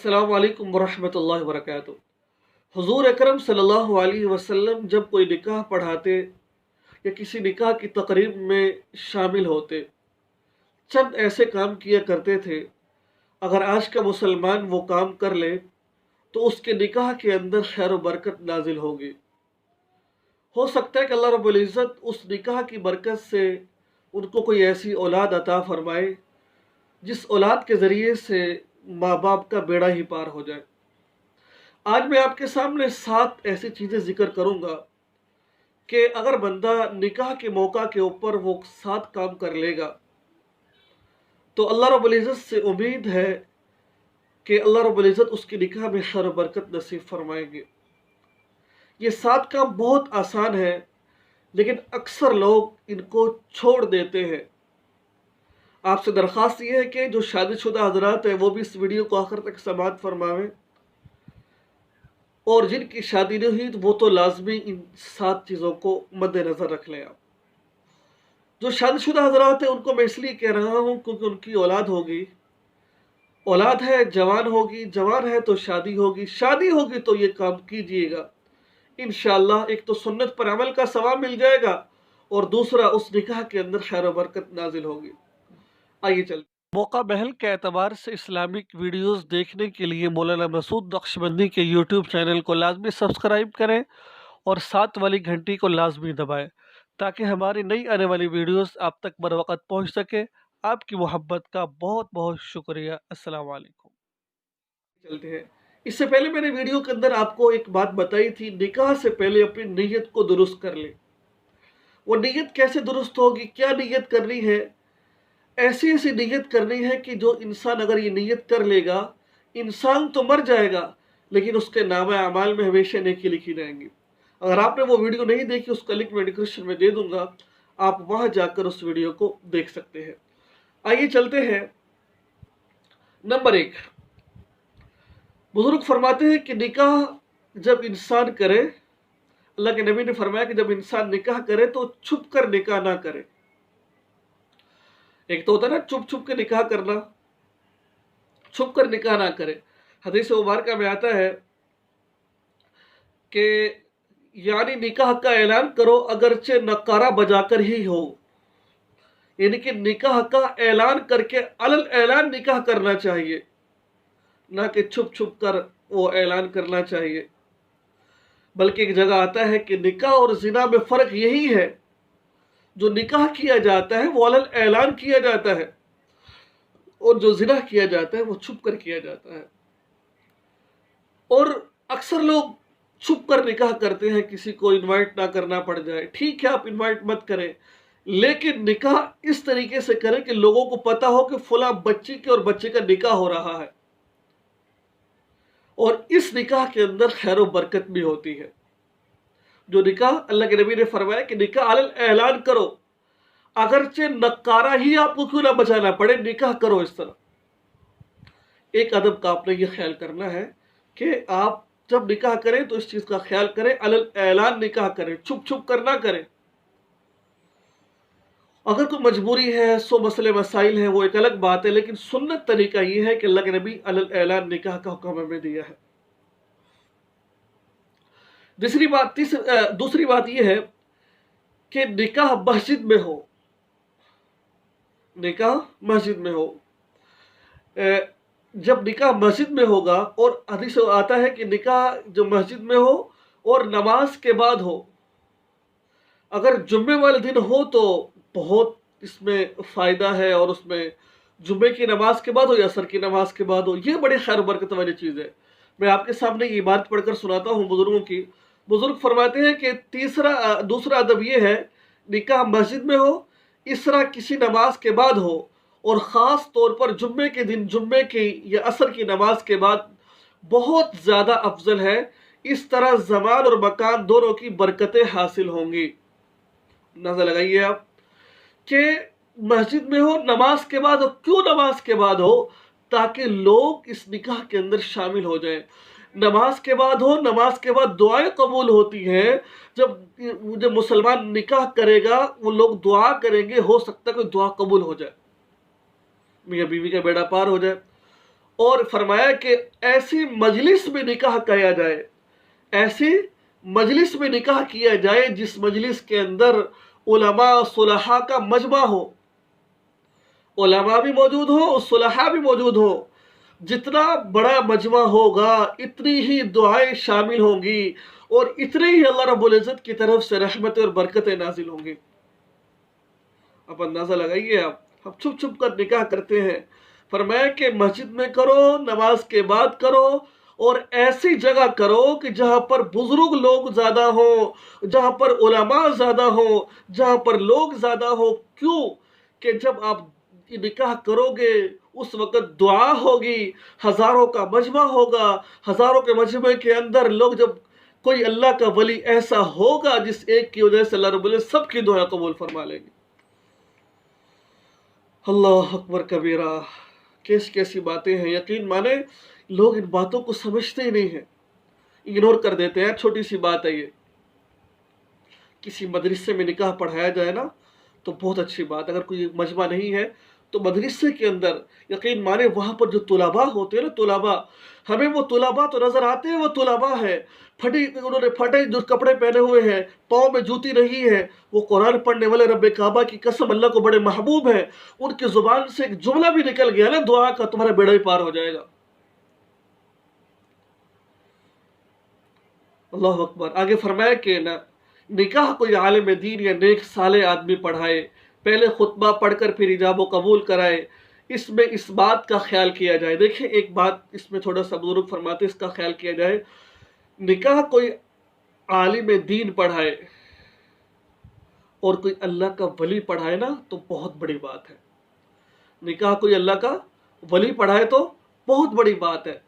अस्सलामु अलैकुम वरहमतुल्लाहि वबरकातुहू। हुज़ूर अकरम सल्लल्लाहु अलैहि वसल्लम जब कोई निकाह पढ़ाते या किसी निकाह की तकरीब में शामिल होते, चंद ऐसे काम किया करते थे, अगर आज का मुसलमान वो काम कर ले तो उसके निकाह के अंदर खैर व बरकत नाजिल होगी। हो सकता है कि अल्लाह रब्बुल इज़्ज़त उस निकाह की बरकत से उनको कोई ऐसी औलाद अता फरमाए जिस औलाद के ज़रिए से माँ बाप का बेड़ा ही पार हो जाए। आज मैं आपके सामने 7 ऐसी चीज़ें ज़िक्र करूँगा कि अगर बंदा निकाह के मौका के ऊपर वो 7 काम कर लेगा तो अल्लाह रब्बुल इज़्ज़त से उम्मीद है कि अल्लाह रब्बुल इज़्ज़त उसकी निकाह में खैर व बरकत नसीब फरमाएंगे। ये 7 काम बहुत आसान है, लेकिन अक्सर लोग इनको छोड़ देते हैं। आपसे दरख्वास्त ये है कि जो शादीशुदा हज़रात हैं वो भी इस वीडियो को आखिर तक समाअत फरमावें, और जिनकी शादी नहीं हुई तो वो तो लाजमी इन 7 चीज़ों को मद्देनज़र रख लें। आप जो शादीशुदा हज़रात हैं उनको मैं इसलिए कह रहा हूँ क्योंकि उनकी औलाद होगी, औलाद है जवान होगी, जवान है तो शादी होगी, शादी होगी तो ये काम कीजिएगा। इंशाअल्लाह एक तो सुन्नत पर अमल का सवाब मिल जाएगा और दूसरा उस निकाह के अंदर खैर व बरकत नाजिल होगी। आइए चल मौका महल के एतबार से इस्लामिक वीडियोस देखने के लिए मौलाना मसूद नक्शबंदी के यूट्यूब चैनल को लाजमी सब्सक्राइब करें और साथ वाली घंटी को लाजमी दबाएं ताकि हमारी नई आने वाली वीडियोस आप तक बर वक़्त पहुँच सके। आपकी मोहब्बत का बहुत बहुत शुक्रिया। अस्सलाम वालेकुम। चलते हैं। इससे पहले मैंने वीडियो के अंदर आपको एक बात बताई थी, निकाह से पहले अपनी नीयत को दुरुस्त कर ले। वो नीयत कैसे दुरुस्त होगी, क्या नीयत करनी है? ऐसी ऐसी नीयत करनी है कि जो इंसान अगर ये नीयत कर लेगा, इंसान तो मर जाएगा लेकिन उसके नामे अमाल में हमेशा नेकी लिखी जाएंगी। अगर आपने वो वीडियो नहीं देखी उसका लिंक मैं डिस्क्रिप्शन में दे दूंगा, आप वहां जाकर उस वीडियो को देख सकते हैं। आइए चलते हैं। नंबर 1, बुजुर्ग फरमाते हैं कि निकाह जब इंसान करे, अल्लाह के नबी ने फरमाया कि जब इंसान निकाह करे तो छुप कर निकाह ना करे। एक तो होता है ना चुप छुप के निकाह करना, छुप कर निकाह ना करे। हदीस मुबारका में आता है कि यानी निकाह का ऐलान करो अगरचे नकारा बजाकर ही हो, यानी कि निकाह का ऐलान करके अलल ऐलान निकाह करना चाहिए, ना कि छुप छुप कर वो ऐलान करना चाहिए। बल्कि एक जगह आता है कि निकाह और जिना में फ़र्क यही है, जो निकाह किया जाता है वो अलल ऐलान किया जाता है और जो जिना किया जाता है वो छुप कर किया जाता है। और अक्सर लोग छुप कर निकाह करते हैं, किसी को इनवाइट ना करना पड़ जाए। ठीक है, आप इनवाइट मत करें, लेकिन निकाह इस तरीके से करें कि लोगों को पता हो कि फला बच्ची के और बच्चे का निकाह हो रहा है, और इस निकाह के अंदर खैर व बरकत भी होती है। जो निकाह अल्लाह के नबी ने फरमाया कि निकाह अलल ऐलान करो, अगरचे नकारा ही आपको क्यों ना बजाना पड़े, निकाह करो इस तरह। एक अदब का आपने ये ख्याल करना है कि आप जब निकाह करें तो इस चीज का ख्याल करें, अलल ऐलान निकाह करें, छुप छुप कर ना करें। अगर कोई मजबूरी है, सो मसले मसाइल है, वो एक अलग बात है, लेकिन सुन्नत तरीका ये है कि अल्लाह के नबी अलल ऐलान निकाह का हुक्म हमें दिया है। दूसरी बात यह है कि निकाह मस्जिद में हो, निकाह मस्जिद में हो। जब निकाह मस्जिद में होगा, और हदीस आता है कि निकाह जो मस्जिद में हो और नमाज के बाद हो। अगर जुम्मे वाले दिन हो तो बहुत इसमें फ़ायदा है, और उसमें जुम्मे की नमाज के बाद हो या असर की नमाज के बाद हो, ये बड़ी खैर बरकत वाली चीज़ है। मैं आपके सामने ये बात पढ़कर सुनाता हूँ बुजुर्गों की। बुजुर्ग फरमाते हैं कि दूसरा अदब ये है, निकाह मस्जिद में हो, इसरा किसी नमाज के बाद हो, और ख़ास तौर पर जुम्मे के दिन जुम्मे की या असर की नमाज के बाद बहुत ज़्यादा अफजल है। इस तरह ज़मान और मकान दोनों की बरकतें हासिल होंगी। नजर लगाइए आप कि मस्जिद में हो, नमाज के बाद हो। क्यों नमाज के बाद हो? ताकि लोग इस निकाह के अंदर शामिल हो जाएं। नमाज के बाद हो, नमाज के बाद दुआएं कबूल होती हैं। जब मुसलमान निकाह करेगा वो लोग दुआ करेंगे, हो सकता है कोई दुआ कबूल हो जाए, मियाँ बीवी का बेड़ा पार हो जाए। اور فرمایا کہ ایسی مجلس میں نکاح کیا جائے، ایسی مجلس میں نکاح کیا جائے جس مجلس کے اندر علماء صلحاء کا مجمع ہو، علماء بھی موجود ہو اور صلحاء بھی موجود ہو۔ جتنا بڑا مجمع ہوگا اتنی ہی دعائیں شامل ہوں گی اور اتنے ہی اللہ رب العزت کی طرف سے رحمتیں اور برکتیں نازل ہوں گی۔ اب اندازہ لگائیے، ہم چھپ چھپ کر نکاح کرتے ہیں۔ فرمایا کہ مسجد میں کرو، نماز کے بعد کرو، اور ایسی جگہ کرو کہ جہاں پر بزرگ لوگ زیادہ ہوں، جہاں پر علماء زیادہ ہوں، جہاں پر لوگ زیادہ ہوں۔ کیوں کہ جب آپ نکاح کرو گے اس وقت دعا ہوگی، ہزاروں کا مجمع ہوگا، ہزاروں کے مجمع کے اندر لوگ، جب کوئی اللہ کا ولی ایسا ہوگا جس ایک کی وجہ سے اللہ رب العزت سب کی دعا قبول فرما لیں گے۔ اللہ اکبر کبیرہ، کیسی باتیں ہیں۔ یقین مانے لوگ ان باتوں کو سمجھتے ہی نہیں ہیں، اگنور کر دیتے ہیں۔ چھوٹی سی بات ہے یہ، کسی مدرسے میں نکاح پڑھایا جائے نا تو بہت اچھی بات۔ اگر کوئی مجمع نہیں ہے تو مدرسے کے اندر یقین مانے وہاں پر جو طلباء ہوتے ہیں نا، طلباء، ہمیں وہ طلباء تو نظر آتے ہیں، وہ طلباء ہے انہوں نے پھٹے جو کپڑے پہنے ہوئے ہیں، پاؤں میں جوتی نہیں ہے، وہ قرآن پڑھنے والے رب کعبہ کی قسم اللہ کو بڑے محبوب ہیں، ان کی زبان سے ایک جملہ بھی نکل گیا نا دعا کا، تمہارا بیڑا ہی پار ہو جائے گا۔ اللہ اکبر۔ آگے فرمایا کہ نکاح کوئی عالم دین یا نیک صالح آدمی پڑھائے، پہلے خطبہ پڑھ کر پھر ایجاب و قبول کرائے، اس میں اس بات کا خیال کیا جائے۔ دیکھیں ایک بات اس میں تھوڑا سا بزرگ فرماتے اس کا خیال کیا جائے، نکاح کوئی عالم دین پڑھائے اور کوئی اللہ کا ولی پڑھائے نا تو بہت بڑی بات ہے۔ نکاح کوئی اللہ کا ولی پڑھائے تو بہت بڑی بات ہے۔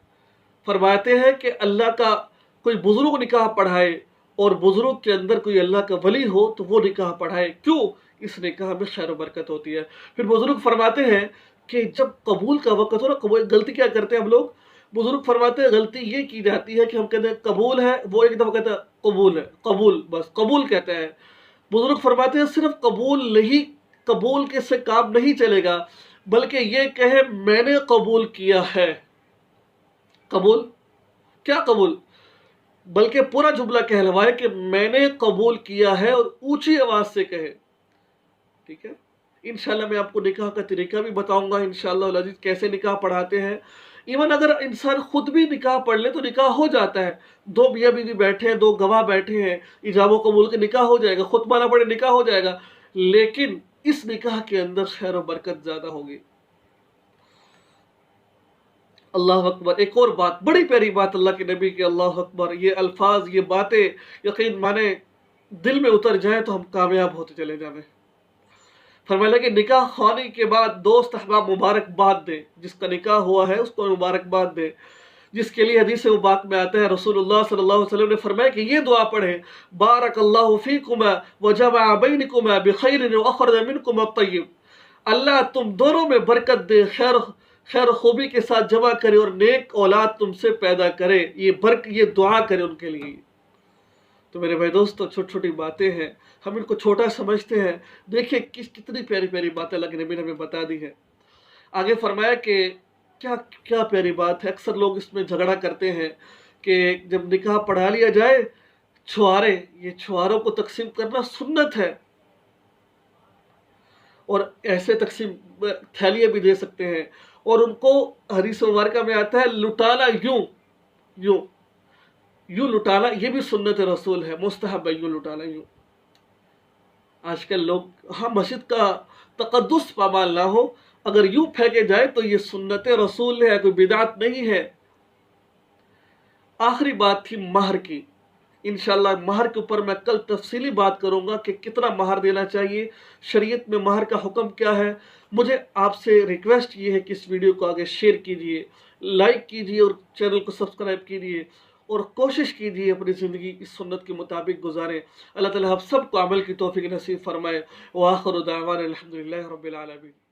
فرماتے ہیں کہ اللہ کا کوئی بزرگ نکاح پڑھائے اور بزرگ کے اندر کوئی اللہ کا ولی ہو تو وہ نکاح پڑھائے، کیوں؟ اس نکاح میں خیر و برکت ہوتی ہے۔ پھر بزرگ فرماتے ہیں کہ جب قبول کا وقت ہو نا، غلطی کیا کرتے ہیں ہم لوگ؟ بزرگ فرماتے ہیں غلطی یہ کی جاتی ہے کہ ہم کہتے ہیں قبول ہے، وہ ایک دفعہ کہتا ہے قبول ہے، قبول، بس قبول کہتے ہیں۔ بزرگ فرماتے ہیں صرف قبول نہیں، قبول کے سے کام نہیں چلے گا، بلکہ یہ کہے میں نے قبول کیا ہے۔ قبول کیا؟ قبول، بلکہ پورا جملہ کہلوائے کہ میں نے قبول کیا ہے، اور اونچی آواز سے کہے۔ ٹھیک ہے، انشاءاللہ میں آپ کو نکاح کا طریقہ بھی بتاؤں گا انشاءاللہ العزیز، کیسے نکاح پڑھاتے ہیں۔ ایون اگر انسان خود بھی نکاح پڑھ لے تو نکاح ہو جاتا ہے، دو میاں بیوی بیٹھے ہیں، دو گواہ بیٹھے ہیں، ایجاب و قبول کے نکاح ہو جائے گا، خطبہ نہ پڑھے نکاح ہو جائے گا، لیکن اس نکاح کے اندر خیر و برکت زیادہ ہوگی۔ اللہ اکبر۔ ایک اور بات، بڑی پیاری بات اللہ کے نبی کے، اللہ اکبر، یہ الفاظ، یہ باتیں یقین مانے دل میں اتر جائیں تو ہم کامیاب ہوتے چلے جائیں۔ فرمایا کہ نکاح خوانی کے بعد دوست احباب مبارکباد دے، جس کا نکاح ہوا ہے اس کو مبارکباد دے، جس کے لیے حدیث مبارک میں آتا ہے رسول اللہ صلی اللہ علیہ وسلم نے فرمایا کہ یہ دعا پڑھیں، بارک اللہ فیکما وجمع بینکما بخیر واخرج منکما الطیب، اللہ تم دونوں میں برکت دے، خیر خوبی کے ساتھ جمع کرے اور نیک اولاد تم سے پیدا کرے، یہ دعا کرے ان کے لیے۔ تو میرے بھائی دوستو، چھوٹی چھوٹی باتیں ہیں، ہم ان کو چھوٹا سمجھتے ہیں، دیکھیں کتنی پیاری پیاری باتیں اللہ کے نبی نے ہمیں بتا دی ہیں۔ آگے فرمایا کہ کیا پیاری بات ہے، اکثر لوگ اس میں جھگڑا کرتے ہیں کہ جب نکاح پڑھا لیا جائے، چھوارے، یہ چھواروں کو تقسیم کرنا سنت ہے، اور ایسے تقسیم تھیلیاں بھی دے سکتے ہیں، اور ان کو حدیث مبارکہ میں آتا ہے لٹانا، یوں لٹانا، یہ بھی سنت رسول ہے، مستحب ہے یوں لٹانا، یوں۔ آج کل لوگ، ہاں مسجد کا تقدس پامال نہ ہو، اگر یوں پھینکے جائے تو یہ سنت رسول ہے، کوئی بدعت نہیں ہے۔ آخری بات تھی مہر کی، انشاءاللہ مہر کے اوپر میں کل تفصیلی بات کروں گا کہ کتنا مہر دینا چاہیے، شریعت میں مہر کا حکم کیا ہے۔ مجھے آپ سے ریکویسٹ یہ ہے کہ اس ویڈیو کو آگے شیئر کیجئے، لائک کیجئے اور چینل کو سبسکرائب کیجئے، اور کوشش کیجئے اپنی زندگی اس سنت کے مطابق گزاریں۔ اللہ تعالیٰ ہم سب کو عمل کی توفیق نصیب فرمائے۔ وآخر دعوانا الحمدللہ رب العالمین۔